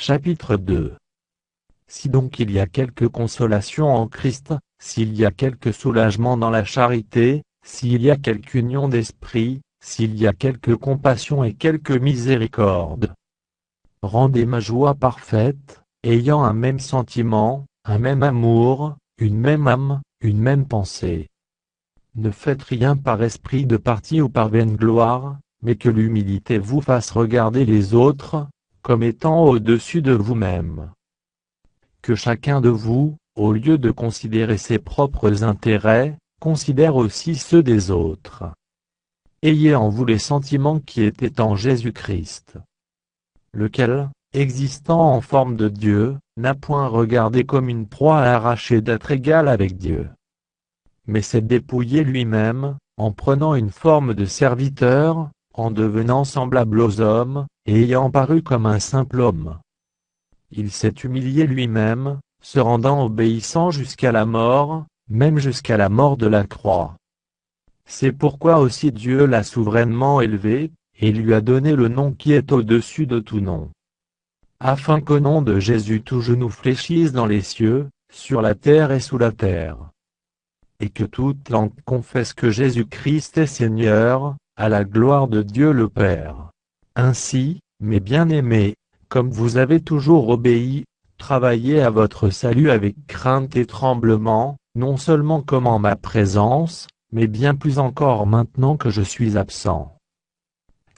Chapitre 2. Si donc il y a quelque consolation en Christ, s'il y a quelque soulagement dans la charité, s'il y a quelque union d'esprit, s'il y a quelque compassion et quelque miséricorde, rendez ma joie parfaite, ayant un même sentiment, un même amour, une même âme, une même pensée. Ne faites rien par esprit de parti ou par vaine gloire, mais que l'humilité vous fasse regarder les autres, comme étant au-dessus de vous-même. Que chacun de vous, au lieu de considérer ses propres intérêts, considère aussi ceux des autres. Ayez en vous les sentiments qui étaient en Jésus-Christ, lequel, existant en forme de Dieu, n'a point regardé comme une proie à arracher d'être égal avec Dieu, mais s'est dépouillé lui-même, en prenant une forme de serviteur, en devenant semblable aux hommes, et ayant paru comme un simple homme. Il s'est humilié lui-même, se rendant obéissant jusqu'à la mort, même jusqu'à la mort de la croix. C'est pourquoi aussi Dieu l'a souverainement élevé, et lui a donné le nom qui est au-dessus de tout nom, afin qu'au nom de Jésus tout genou fléchisse dans les cieux, sur la terre et sous la terre, et que toute langue confesse que Jésus-Christ est Seigneur, à la gloire de Dieu le Père. Ainsi, mes bien-aimés, comme vous avez toujours obéi, travaillez à votre salut avec crainte et tremblement, non seulement comme en ma présence, mais bien plus encore maintenant que je suis absent.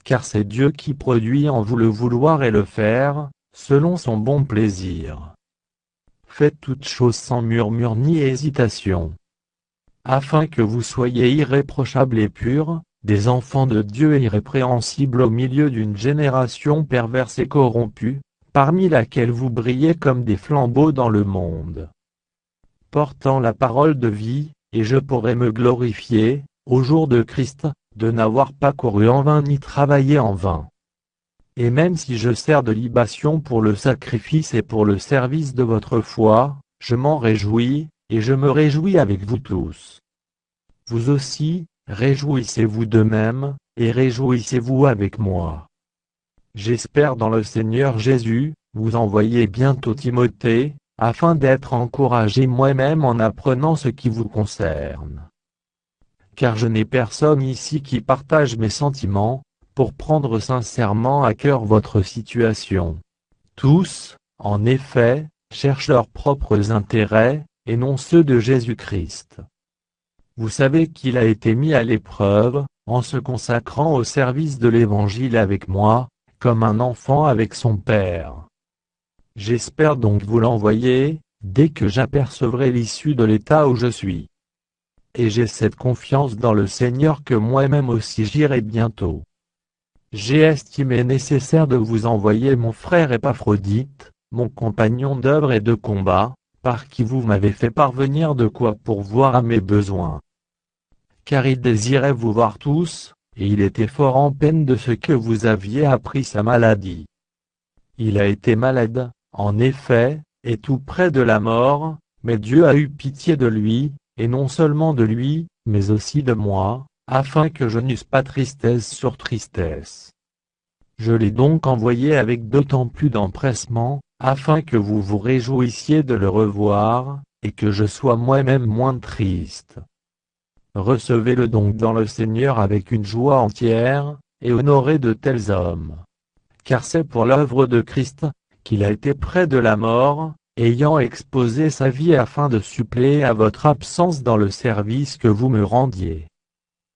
Car c'est Dieu qui produit en vous le vouloir et le faire, selon son bon plaisir. Faites toutes choses sans murmure ni hésitation, afin que vous soyez irréprochables et purs, des enfants de Dieu irrépréhensibles au milieu d'une génération perverse et corrompue, parmi laquelle vous brillez comme des flambeaux dans le monde, portant la parole de vie, et je pourrai me glorifier, au jour de Christ, de n'avoir pas couru en vain ni travaillé en vain. Et même si je sers de libation pour le sacrifice et pour le service de votre foi, je m'en réjouis, et je me réjouis avec vous tous. Vous aussi, réjouissez-vous de même, et réjouissez-vous avec moi. J'espère dans le Seigneur Jésus, vous envoyer bientôt Timothée, afin d'être encouragé moi-même en apprenant ce qui vous concerne. Car je n'ai personne ici qui partage mes sentiments, pour prendre sincèrement à cœur votre situation. Tous, en effet, cherchent leurs propres intérêts, et non ceux de Jésus-Christ. Vous savez qu'il a été mis à l'épreuve, en se consacrant au service de l'Évangile avec moi, comme un enfant avec son père. J'espère donc vous l'envoyer, dès que j'apercevrai l'issue de l'état où je suis. Et j'ai cette confiance dans le Seigneur que moi-même aussi j'irai bientôt. J'ai estimé nécessaire de vous envoyer mon frère Épaphrodite, mon compagnon d'œuvre et de combat, par qui vous m'avez fait parvenir de quoi pourvoir à mes besoins. Car il désirait vous voir tous, et il était fort en peine de ce que vous aviez appris sa maladie. Il a été malade, en effet, et tout près de la mort, mais Dieu a eu pitié de lui, et non seulement de lui, mais aussi de moi, afin que je n'eusse pas tristesse sur tristesse. Je l'ai donc envoyé avec d'autant plus d'empressement, afin que vous vous réjouissiez de le revoir, et que je sois moi-même moins triste. Recevez-le donc dans le Seigneur avec une joie entière, et honorez de tels hommes. Car c'est pour l'œuvre de Christ, qu'il a été près de la mort, ayant exposé sa vie afin de suppléer à votre absence dans le service que vous me rendiez.